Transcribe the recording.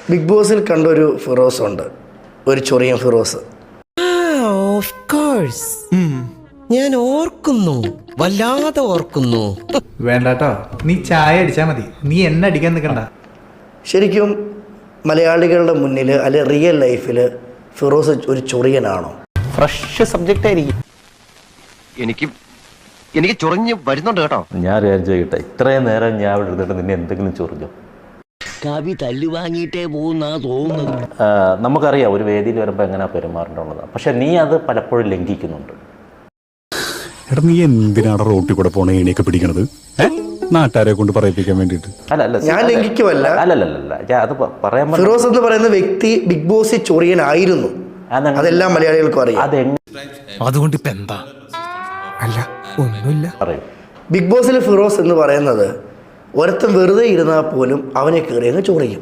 Big ബോസിൽ കണ്ടൊരു ഫിറോസ് ഉണ്ട്, ഒരു ചൊറിയൻ ഫിറോസ്. ഓഫ് കോഴ്സ് ഞാൻ ഓർക്കുന്നു, വല്ലാതെ ഓർക്കുന്നു. വേണ്ടാട്ടോ, നീ ചായ അടിച്ചാ മതി, നീ എന്നെ അടിക്കാൻ നിൽക്കണ്ട. ശരിക്കും മലയാളികളുടെ മുന്നിൽ അല്ലെ റിയൽ ലൈഫിൽ ഫിറോസ് ഒരു ചൊറിയനാണോ? ഫ്രഷ് സബ്ജക്റ്റ് ആയിരിക്കും. എനിക്ക് ചൊറിഞ്ഞ് വരുന്നുണ്ട് കേട്ടോ. ഞാൻ വിചാരിച്ചോട്ടെ, ഇത്രയും നേരം ഞാൻ ഇവിടെ ഇരുന്നിട്ട് നിന്നെ എന്തെങ്കിലും ചൊറിഞ്ഞു? കവി തല്ലുവാങ്ങിയിട്ടേ പോകുന്നാ തോന്നുന്നത്. നമുക്കറിയാം ഒരു വേദിയിൽ വരുമ്പോൾ എങ്ങനെ പെരുമാറേണ്ടത്, പക്ഷെ നീ അത് പലപ്പോഴും ലംഘിക്കുന്നുണ്ട്. എടാ, നീ എന്തിനാണ് റോട്ടിൽ കൂടെ പോണ ഏണിയൊക്കെ പിടിക്കണത്? നാട്ടുകാരെ കൊണ്ട് പറയിപ്പിക്കാൻ വേണ്ടിയിട്ട്? അല്ല, ഞാൻ ലംഘിക്കുമല്ല. അല്ലല്ല, അത് പറയാൻ ഫിറോസ് എന്ന് പറയുന്ന വ്യക്തി ബിഗ് ബോസിൽ ചൊറിയനായിരുന്നു, അതെല്ലാം മലയാളികൾക്കും അറിയാം. അതുകൊണ്ട് ഇപ്പൊ എന്താ? അല്ല, ഒന്നുമില്ല. ബിഗ് ബോസിൽ ഫിറോസ് എന്ന് പറയുന്നത് ഒരുത്തൻ വെറുതെ ഇരുന്നാൽ പോലും അവനെ കയറി അങ്ങ് ചൊറിയും.